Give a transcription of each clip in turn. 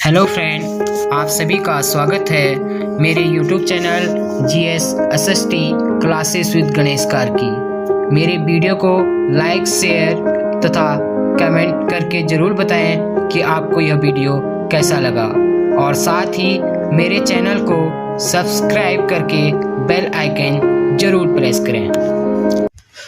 Hello friend, आप सभी का स्वागत है मेरे YouTube channel GS SST classes with Ganesh car की। मेरे वीडियो को लाइक, शेयर तथा कमेंट करके ज़रूर बताएं कि आपको यह वीडियो कैसा लगा और साथ ही मेरे चैनल को सब्सक्राइब करके बेल आइकन ज़रूर प्रेस करें।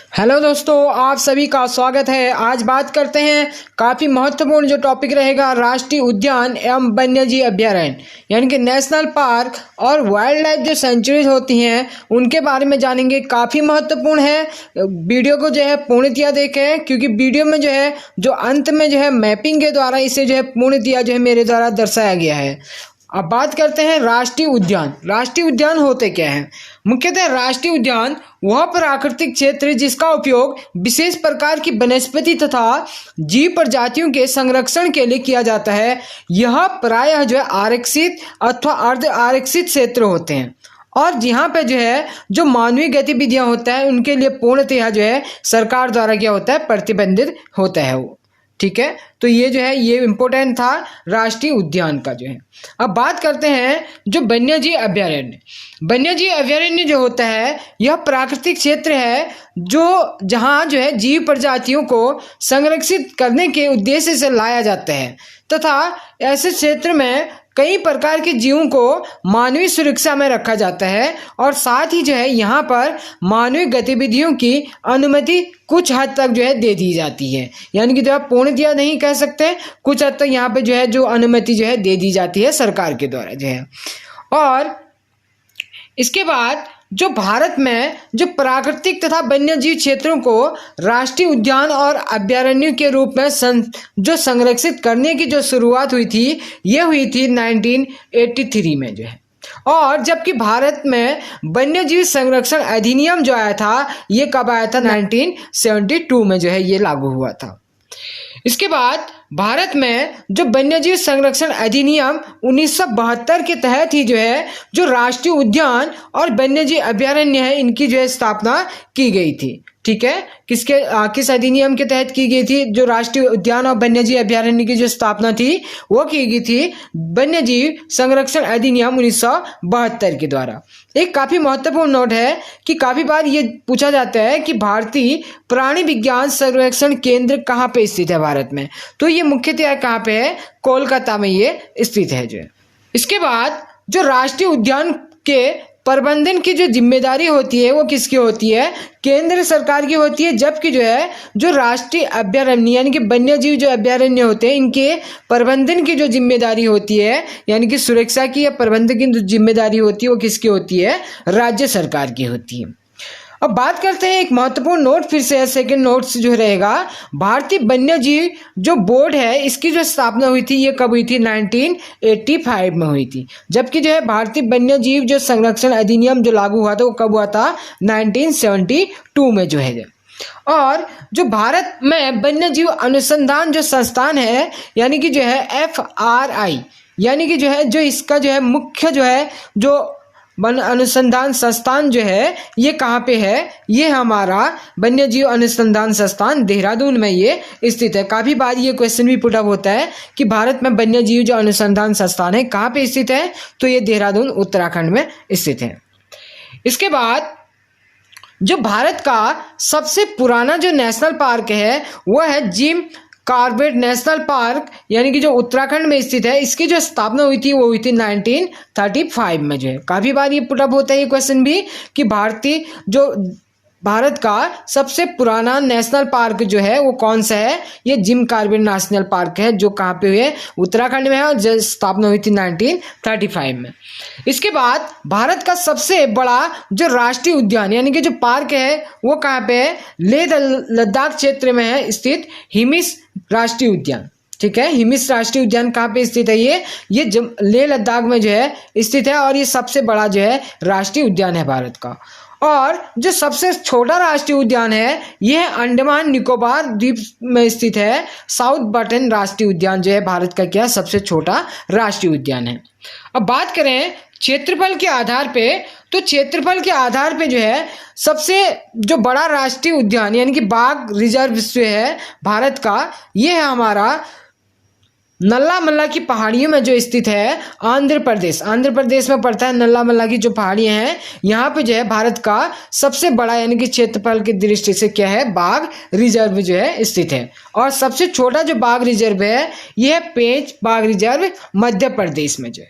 हेलो दोस्तों, आप सभी का स्वागत है। आज बात करते हैं काफ़ी महत्वपूर्ण जो टॉपिक रहेगा राष्ट्रीय उद्यान एवं वन्यजीव अभ्यारण्य यानी कि नेशनल पार्क और वाइल्ड लाइफ जो सेंचुरीज होती हैं उनके बारे में जानेंगे। काफ़ी महत्वपूर्ण है, वीडियो को जो है पूर्णतया देखें क्योंकि वीडियो में जो है जो अंत में जो है मैपिंग के द्वारा इसे जो है पूर्णतया जो है मेरे द्वारा दर्शाया गया है। अब बात करते हैं राष्ट्रीय उद्यान। राष्ट्रीय उद्यान होते क्या हैं? मुख्यतः राष्ट्रीय उद्यान वह प्राकृतिक क्षेत्र जिसका उपयोग विशेष प्रकार की वनस्पति तथा जीव प्रजातियों के संरक्षण के लिए किया जाता है। यह प्रायः जो है आरक्षित अथवा अर्ध आरक्षित क्षेत्र होते हैं और यहाँ पे जो है जो मानवीय गतिविधियां होता है उनके लिए पूर्णतः जो है सरकार द्वारा क्या होता है प्रतिबंधित होता है वो। ठीक है, तो ये जो है ये इम्पोर्टेंट था राष्ट्रीय उद्यान का जो है। अब बात करते हैं जो वन्यजीव अभयारण्य। वन्यजीव अभयारण्य जो होता है यह प्राकृतिक क्षेत्र है जो जहाँ जो है जीव प्रजातियों को संरक्षित करने के उद्देश्य से लाया जाता है तथा ऐसे क्षेत्र में कई प्रकार के जीवों को मानवीय सुरक्षा में रखा जाता है और साथ ही जो है यहाँ पर मानवीय गतिविधियों की अनुमति कुछ हद तक जो है दे दी जाती है, यानी कि जो है पूर्णतया नहीं कह सकते, कुछ हद तक यहाँ पे जो है जो अनुमति जो है दे दी जाती है सरकार के द्वारा जो है। और इसके बाद जो भारत में जो प्राकृतिक तथा वन्यजीव क्षेत्रों को राष्ट्रीय उद्यान और अभयारण्यों के रूप में जो संरक्षित करने की जो शुरुआत हुई थी ये हुई थी 1983 में जो है। और जबकि भारत में वन्यजीव संरक्षण अधिनियम जो आया था ये कब आया था? 1972 में जो है ये लागू हुआ था। इसके बाद भारत में जो वन्यजीव संरक्षण अधिनियम 1972 के तहत ही जो है जो राष्ट्रीय उद्यान और वन्यजीव अभयारण्य है इनकी जो है स्थापना की गई थी। ठीक है, किस अधिनियम के तहत की गई थी? जो राष्ट्रीय उद्यान और वन्यजीव अभयारण्य की जो स्थापना थी वो की गई थी वन्यजीव संरक्षण अधिनियम 1972 के द्वारा। एक काफी महत्वपूर्ण नोट है कि काफी बार ये पूछा जाता है कि भारतीय प्राणी विज्ञान सर्वेक्षण केंद्र कहाँ पे स्थित है भारत में, तो ये मुख्यतः कहाँ पे है? कोलकाता में ये स्थित है जो है। इसके बाद जो राष्ट्रीय उद्यान के प्रबंधन की जो जिम्मेदारी होती है वो किसकी होती है? केंद्र सरकार की होती है। जबकि जो है जो राष्ट्रीय अभयारण्य यानी कि वन्यजीव जो अभयारण्य होते हैं इनके प्रबंधन की जो जिम्मेदारी होती है यानी कि सुरक्षा की या प्रबंधन की जो जिम्मेदारी होती है वो किसकी होती है? राज्य सरकार की होती है। अब बात करते हैं एक महत्वपूर्ण नोट फिर से सेकंड नोट जो रहेगा भारतीय वन्यजीव जो बोर्ड है इसकी जो स्थापना हुई थी ये कब हुई थी? 1985 में हुई थी। जबकि जो है भारतीय वन्यजीव जो संरक्षण अधिनियम जो लागू हुआ था वो कब हुआ था? 1972 में जो है। और जो भारत में वन्यजीव अनुसंधान जो संस्थान है यानी कि जो है FRI यानी कि जो है जो इसका जो है मुख्य जो है जो वन अनुसंधान संस्थान जो है ये कहाँ पे है? ये हमारा वन्यजीव अनुसंधान संस्थान देहरादून में ये स्थित है। काफ़ी बार ये क्वेश्चन भी पुट अप होता है कि भारत में वन्यजीव जो अनुसंधान संस्थान है कहाँ पे स्थित है? तो ये देहरादून उत्तराखंड में स्थित है। इसके बाद जो भारत का सबसे पुराना जो नेशनल पार्क है वो है जिम कॉर्बेट नेशनल पार्क यानी कि जो उत्तराखंड में स्थित है। इसकी जो स्थापना हुई थी वो हुई थी 1935 में जो है। काफ़ी बार ये पुटअप होता है ये क्वेश्चन भी कि भारत का सबसे पुराना नेशनल पार्क जो है वो कौन सा है? ये जिम कॉर्बेट नेशनल पार्क है जो कहाँ पे हुए? उत्तराखंड में है और जो स्थापना हुई थी 1935 में। इसके बाद भारत का सबसे बड़ा जो राष्ट्रीय उद्यान यानी कि जो पार्क है वो कहाँ पे है? लेह लद्दाख क्षेत्र में है स्थित हिमिस राष्ट्रीय उद्यान। ठीक है, हिमिस राष्ट्रीय उद्यान कहाँ पे स्थित है? ये लेह लद्दाख में जो है स्थित है और ये सबसे बड़ा जो है राष्ट्रीय उद्यान है भारत का। और जो सबसे छोटा राष्ट्रीय उद्यान है यह अंडमान निकोबार द्वीप में स्थित है। साउथ बटन राष्ट्रीय उद्यान जो है भारत का क्या सबसे छोटा राष्ट्रीय उद्यान है। अब बात करें क्षेत्रफल के आधार पे, तो क्षेत्रफल के आधार पे जो है सबसे जो बड़ा राष्ट्रीय उद्यान यानी कि बाघ रिजर्व जो है भारत का ये है हमारा नल्ला मल्ला की पहाड़ियों में जो स्थित है आंध्र प्रदेश में पड़ता है। नल्ला मल्ला की जो पहाड़ियां हैं यहाँ पे जो है भारत का सबसे बड़ा यानी कि क्षेत्रफल की दृष्टि से क्या है, बाघ रिजर्व जो है स्थित है। और सबसे छोटा जो बाघ रिजर्व है यह है पेंच बाघ रिजर्व मध्य प्रदेश में जो है,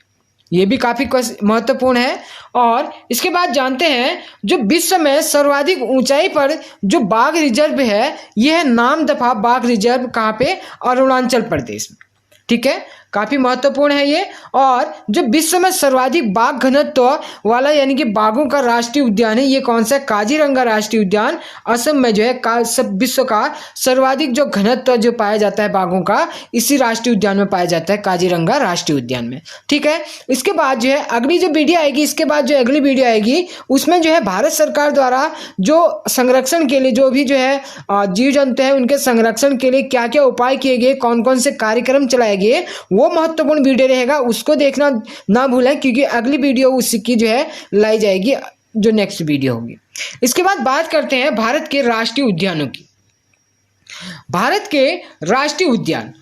ये भी काफी महत्वपूर्ण है। और इसके बाद जानते हैं जो विश्व में सर्वाधिक ऊंचाई पर जो बाघ रिजर्व है यह है नामदफा बाघ रिजर्व, कहाँ पे, अरुणाचल प्रदेश में। ठीक है, काफी महत्वपूर्ण है ये। और जो विश्व में सर्वाधिक बाघ घनत्व वाला यानी कि बाघों का राष्ट्रीय उद्यान है ये कौन सा है, काजीरंगा राष्ट्रीय उद्यान असम में जो है सब विश्व का सर्वाधिक जो घनत्व जो पाया जाता है बाघों का इसी राष्ट्रीय उद्यान में पाया जाता है, काजीरंगा राष्ट्रीय उद्यान में। ठीक है, इसके बाद जो है अगली जो वीडियो आएगी, इसके बाद जो अगली वीडियो आएगी उसमें जो है भारत सरकार द्वारा जो संरक्षण के लिए जो भी जो है जीव जंतु है उनके संरक्षण के लिए क्या क्या उपाय किए गए, कौन कौन से कार्यक्रम चलाए गए, वो महत्वपूर्ण वीडियो रहेगा, उसको देखना ना भूलें क्योंकि अगली वीडियो उसकी जो है लाई जाएगी जो नेक्स्ट वीडियो होगी। इसके बाद बात करते हैं भारत के राष्ट्रीय उद्यानों की। भारत के राष्ट्रीय उद्यान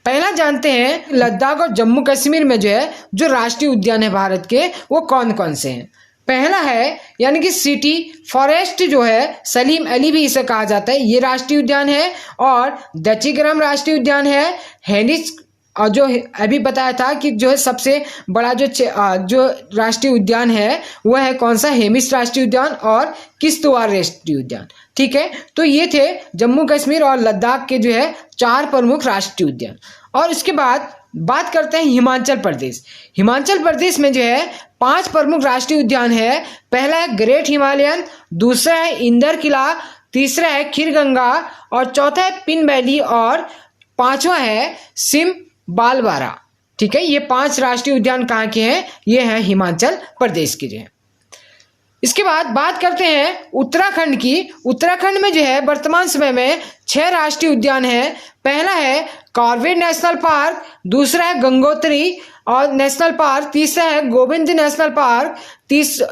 पहला जानते हैं लद्दाख और जम्मू कश्मीर में जो है जो राष्ट्रीय उद्यान है भारत के वो कौन कौन से हैं। पहला है यानी कि सिटी फॉरेस्ट जो है, सलीम अली भी इसे कहा जाता है, ये राष्ट्रीय उद्यान है। और दचिग्राम राष्ट्रीय उद्यान है, हेनिस और जो अभी बताया था कि जो है सबसे बड़ा जो राष्ट्रीय उद्यान है वो है कौन सा, हेमिस राष्ट्रीय उद्यान और किश्तवाड़ राष्ट्रीय उद्यान। ठीक है, तो ये थे जम्मू कश्मीर और लद्दाख के जो है 4 प्रमुख राष्ट्रीय उद्यान। और इसके बाद बात करते हैं हिमाचल प्रदेश। हिमाचल प्रदेश में जो है 5 प्रमुख राष्ट्रीय उद्यान है। पहला है ग्रेट हिमालयन, दूसरा है इंदर किला, तीसरा है खीरगंगा और चौथा है पिन वैली और पांचवा है सिम बालवारा। ठीक है, ये 5 राष्ट्रीय उद्यान कहाँ के हैं, ये हैं हिमाचल प्रदेश के जो है। इसके बाद बात करते हैं उत्तराखंड की। उत्तराखंड में जो है वर्तमान समय में 6 राष्ट्रीय उद्यान है। पहला है कॉर्बेट नेशनल पार्क, दूसरा है गंगोत्री और नेशनल पार्क, तीसरा है गोविंद नेशनल पार्क,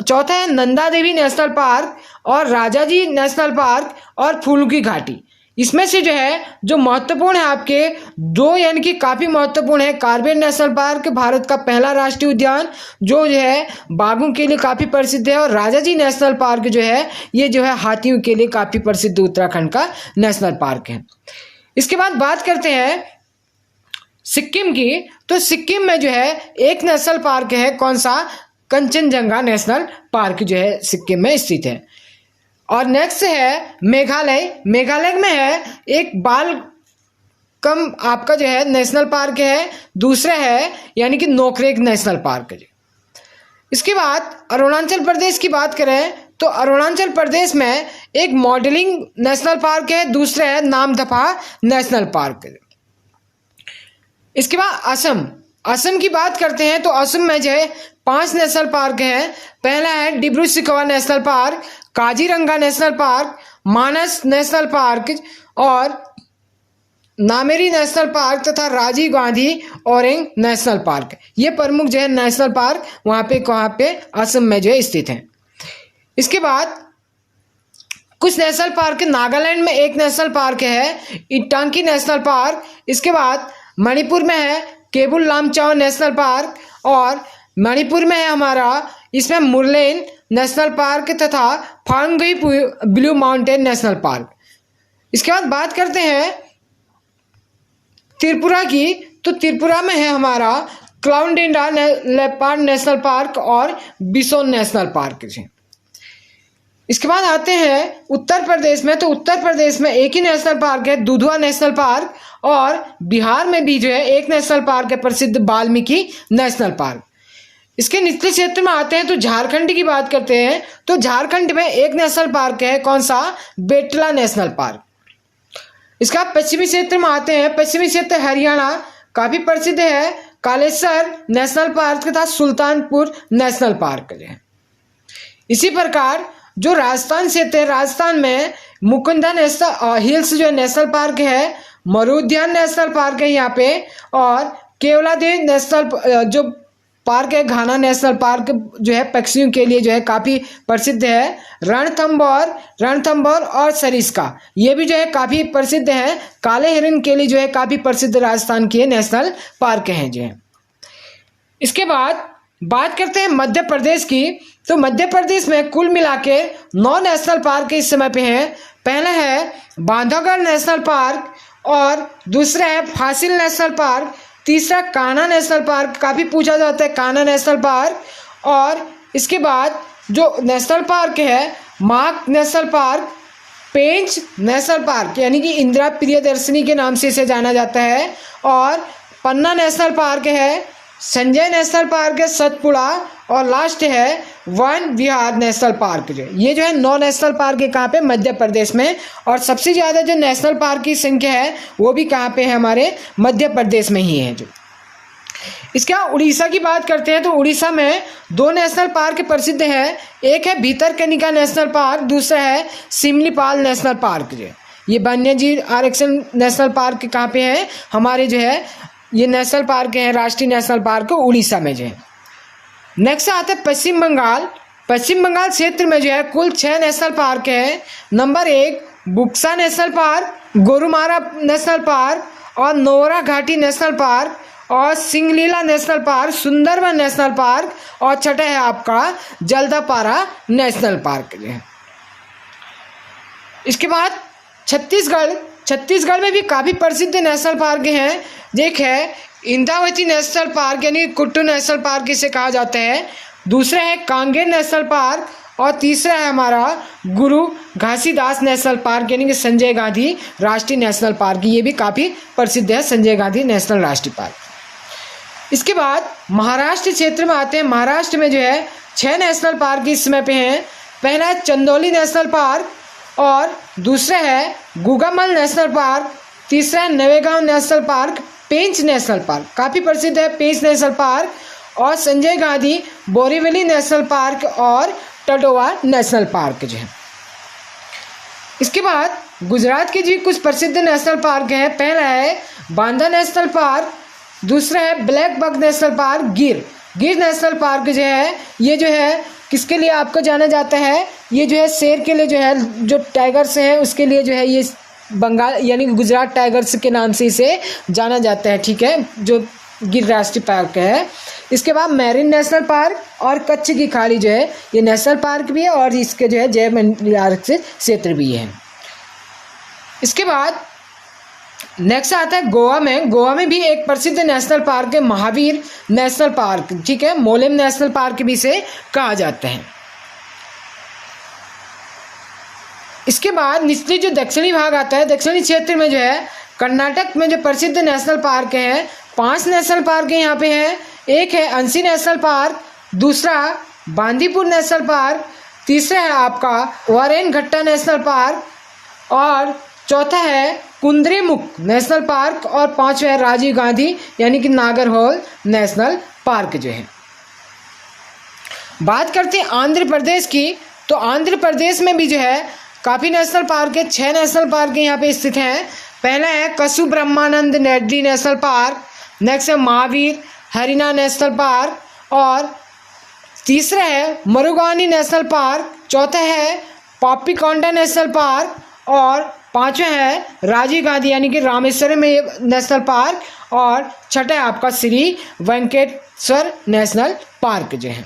चौथा है नंदा देवी नेशनल पार्क और राजाजी नेशनल पार्क और फूलों की घाटी। इसमें से जो है जो महत्वपूर्ण है आपके 2 यानी कि काफी महत्वपूर्ण है। कॉर्बेट नेशनल पार्क भारत का पहला राष्ट्रीय उद्यान जो है बाघों के लिए काफी प्रसिद्ध है और राजाजी नेशनल पार्क जो है ये जो है हाथियों के लिए काफी प्रसिद्ध उत्तराखंड का नेशनल पार्क है। इसके बाद बात करते हैं सिक्किम की। तो सिक्किम में जो है एक नेशनल पार्क है, कौन सा, कंचनजंगा नेशनल पार्क जो है सिक्किम में स्थित है। और नेक्स्ट है मेघालय। मेघालय में है एक बालकम आपका जो है नेशनल पार्क है, दूसरा है यानी कि नोकरेक नेशनल पार्क है। इसके बाद अरुणाचल प्रदेश की बात करें तो अरुणाचल प्रदेश में एक मॉडलिंग नेशनल पार्क है, दूसरा है नामदफा नेशनल पार्क है। इसके बाद असम की बात करते हैं तो असम में जो है 5 नेशनल पार्क हैं। पहला है Dibru Saikhowa national park, Kaziranga national park, Manas national park और नामेरी नेशनल पार्क तथा राजीव गांधी ओरेंग नेशनल पार्क। ये प्रमुख जो है नेशनल पार्क वहाँ पे असम में जो है स्थित हैं। इसके बाद कुछ नेशनल पार्क, नागालैंड में एक नेशनल पार्क है इटांकी नेशनल पार्क। इसके बाद मणिपुर में है केबुल लामचाओ नेशनल पार्क और मणिपुर में है हमारा इसमें मुरलेन नेशनल पार्क तथा फांगई ब्लू माउंटेन नेशनल पार्क। इसके बाद बात करते हैं त्रिपुरा की। तो त्रिपुरा में है हमारा क्लाउडेंडा लेपर्ड नेशनल पार्क और बिसोन नेशनल पार्क है। इसके बाद आते हैं उत्तर प्रदेश में। तो उत्तर प्रदेश में एक ही नेशनल पार्क है दुधवा नेशनल पार्क और बिहार में भी जो है एक नेशनल पार्क है प्रसिद्ध वाल्मीकि नेशनल पार्क। इसके निचले क्षेत्र में आते हैं तो झारखंड की बात करते हैं तो झारखंड में एक नेशनल पार्क है, कौन सा, बेटला नेशनल पार्क। इसका पश्चिमी क्षेत्र में आते हैं, पश्चिमी क्षेत्र हरियाणा काफी प्रसिद्ध है कालेश्वर नेशनल पार्क तथा सुल्तानपुर नेशनल पार्क है। इसी प्रकार जो राजस्थान क्षेत्र है, राजस्थान में मुकुंदा नेशनल हिल्स जो नेशनल पार्क है, मरूद्यान नेशनल पार्क है यहाँ पे और केवलादेव नेशनल जो पार्क है घाना नेशनल पार्क जो है पक्षियों के लिए जो है काफ़ी प्रसिद्ध है। रणथंभौर और सरिस्का ये भी जो है काफ़ी प्रसिद्ध है। काले हिरण के लिए जो है काफ़ी प्रसिद्ध राजस्थान के नेशनल पार्क हैं जो है। इसके बाद बात करते हैं मध्य प्रदेश की। तो मध्य प्रदेश में कुल मिला के 9 नेशनल पार्क इस समय पे हैं। पहला है बांधवगढ़ नेशनल पार्क और दूसरा है फासिल नेशनल पार्क, तीसरा कान्हा नेशनल पार्क, काफ़ी पूछा जाता है कान्हा नेशनल पार्क। और इसके बाद जो नेशनल पार्क है माग नेशनल पार्क, पेंच नेशनल पार्क यानी कि इंदिरा प्रियदर्शनी के नाम से इसे जाना जाता है, और पन्ना नेशनल पार्क है, संजय नेशनल पार्क है, सतपुड़ा, और लास्ट है वन विहार नेशनल पार्क। जो ये जो है 9 नेशनल पार्क है कहाँ पे, मध्य प्रदेश में। और सबसे ज़्यादा जो नेशनल पार्क की संख्या है वो भी कहाँ पे है, हमारे मध्य प्रदेश में ही है। जो इसके बाद उड़ीसा की बात करते हैं तो उड़ीसा में 2 नेशनल पार्क प्रसिद्ध हैं। एक है भीतरकनिका नेशनल पार्क, दूसरा है सिमलीपाल नेशनल पार्क। जो ये वन्यजीव आरक्षण नेशनल पार्क कहाँ पे है, हमारे जो है ये नेशनल पार्क है, राष्ट्रीय नेशनल पार्क उड़ीसा में जो है। नेक्स्ट आता है पश्चिम बंगाल। पश्चिम बंगाल क्षेत्र में जो है कुल 6 नेशनल पार्क है। Number 1 Buxa National Park, Gorumara National park और नोरा घाटी नेशनल पार्क और Singalila National Park, Sundarban National park और छठा है आपका जल्दापारा नेशनल पार्क जो है। इसके बाद छत्तीसगढ़ में भी काफ़ी प्रसिद्ध नेशनल पार्क हैं। एक है इंद्रावती नेशनल पार्क यानी कुट्टू नेशनल पार्क इसे कहा जाता है, दूसरा है कांगेर नेशनल पार्क और तीसरा है हमारा गुरु घासीदास नेशनल पार्क यानी कि संजय गांधी राष्ट्रीय नेशनल पार्क। ये भी काफ़ी प्रसिद्ध है संजय गांधी नेशनल राष्ट्रीय पार्क। इसके बाद महाराष्ट्र क्षेत्र में आते हैं। महाराष्ट्र में जो है 6 नेशनल पार्क इस समय पे हैं। पहला है चंदौली नेशनल पार्क और दूसरा है गुगामल नेशनल पार्क, तीसरा है नवेगांव नेशनल पार्क, पेंच नेशनल पार्क काफ़ी प्रसिद्ध है पेंच नेशनल पार्क, और संजय गांधी बोरीवली नेशनल पार्क और टटोवा नेशनल पार्क जो है। इसके बाद गुजरात के जी कुछ प्रसिद्ध नेशनल पार्क हैं। पहला है बांदा नेशनल पार्क, दूसरा है ब्लैक बक नेशनल पार्क, गिर नेशनल पार्क जो है ये जो है किसके लिए आपको जाना जाता है, ये जो है शेर के लिए जो है, जो टाइगर्स हैं उसके लिए जो है ये बंगाल यानी गुजरात टाइगर्स के नाम से इसे जाना जाता है। ठीक है, जो गिर राष्ट्रीय पार्क है। इसके बाद मैरीन नेशनल पार्क और कच्छ की खाड़ी जो है ये नेशनल पार्क भी है और इसके जो है जैव आरक्षित क्षेत्र भी है। इसके बाद नेक्स्ट आता है गोवा में भी एक प्रसिद्ध नेशनल पार्क है महावीर नेशनल पार्क। ठीक है, मोलेम नेशनल पार्क भी इसे कहा जाता है। इसके बाद निचली जो दक्षिणी भाग आता है, दक्षिणी क्षेत्र में जो है कर्नाटक में जो प्रसिद्ध नेशनल पार्क हैं 5 नेशनल पार्क यहाँ पे हैं। एक है अंसी नेशनल पार्क, दूसरा बांदीपुर नेशनल पार्क, तीसरा है आपका वारेनघट्टा नेशनल पार्क और चौथा है कुंद्रेमुख नेशनल पार्क और पांचवा है राजीव गांधी यानी कि नागरहोल नेशनल पार्क जो है। बात करते हैं आंध्र प्रदेश की, तो आंध्र प्रदेश में भी जो है काफ़ी नेशनल पार्क है। 6 नेशनल पार्क यहाँ पे स्थित हैं। पहला है कसु ब्रह्मानंद नेडली नेशनल पार्क, नेक्स्ट है महावीर हरिना नेशनल पार्क और तीसरा है मरुगानी नेशनल पार्क, चौथा है पापीकोंडा नेशनल पार्क और पांचवा है राजीव गांधी यानी कि रामेश्वरम नेशनल पार्क और छठा है आपका श्री वेंकटेश्वर नेशनल पार्क जो है।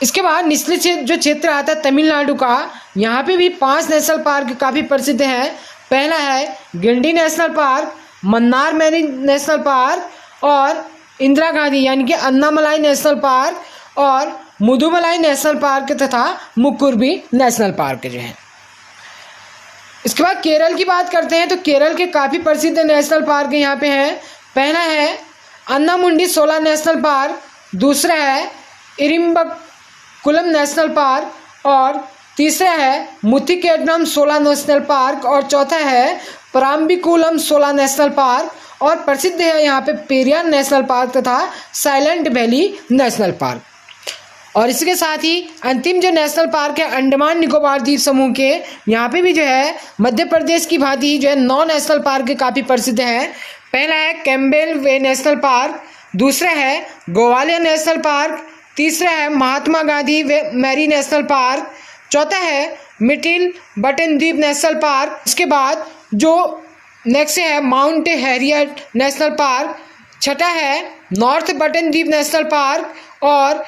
इसके बाद निचले जो क्षेत्र आता है तमिलनाडु का, यहाँ पे भी 5 नेशनल पार्क काफ़ी प्रसिद्ध हैं। पहला है Guindy National Park, Mannar Marine National park और इंदिरा गांधी यानी कि अन्नामलाई नेशनल पार्क और मुदुमलाई नेशनल पार्क तथा मुकुर्बी नेशनल पार्क जो है। इसके बाद केरल की बात करते हैं, तो केरल के काफ़ी प्रसिद्ध नेशनल पार्क यहाँ पे हैं। पहला है अन्नामुंडी 16 नेशनल पार्क, दूसरा है इरिम्बकुलम नेशनल पार्क और तीसरा है मुथिकेडनम 16 नेशनल पार्क और चौथा है पराम्बिकुलम 16 नेशनल पार्क और प्रसिद्ध है यहाँ पे पेरियार नेशनल पार्क तथा साइलेंट वैली नेशनल पार्क। और इसके साथ ही अंतिम जो नेशनल पार्क है अंडमान निकोबार द्वीप समूह के, यहाँ पे भी जो है मध्य प्रदेश की भांति जो है 9 नेशनल पार्क काफ़ी प्रसिद्ध हैं। पहला है कैम्बेल वे नेशनल पार्क, दूसरा है ग्वालियर नेशनल पार्क, तीसरा है Mahatma Gandhi Mary National park, चौथा है मिडिल बटन द्वीप नेशनल पार्क। इसके बाद जो नेक्स्ट है माउंट हैरियट नेशनल पार्क, छठा है नॉर्थ बटन द्वीप नेशनल पार्क और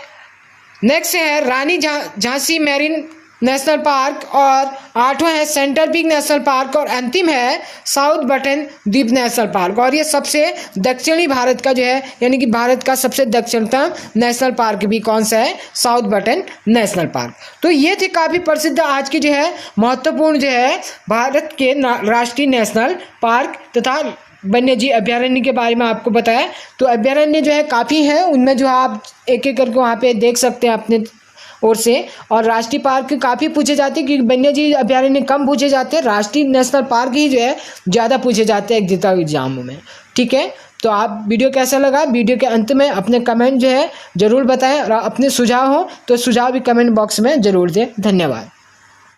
नेक्स्ट है रानी झांसी मैरीन नेशनल पार्क और आठवां है सेंट्रल पीक नेशनल पार्क और अंतिम है साउथ बटन द्वीप नेशनल पार्क। और ये सबसे दक्षिणी भारत का जो है यानी कि भारत का सबसे दक्षिणतम नेशनल पार्क भी कौन सा है, साउथ बटन नेशनल पार्क। तो ये थे काफ़ी प्रसिद्ध आज की जो है महत्वपूर्ण जो है भारत के राष्ट्रीय नेशनल पार्क तथा वन्यजीव अभ्यारण्य के बारे में आपको बताया। तो अभ्यारण्य जो है काफ़ी है, उनमें जो आप एक एक करके वहाँ पे देख सकते हैं अपने ओर से। और राष्ट्रीय पार्क काफ़ी पूछे जाते हैं क्योंकि वन्यजीव अभ्यारण्य कम पूछे जाते हैं, राष्ट्रीय नेशनल पार्क ही जो है ज़्यादा पूछे जाते हैं एग्जामों में। ठीक है, तो आप वीडियो कैसा लगा, वीडियो के अंत में अपने कमेंट जो है ज़रूर बताएं और अपने सुझाव हो तो सुझाव भी कमेंट बॉक्स में ज़रूर दें। धन्यवाद।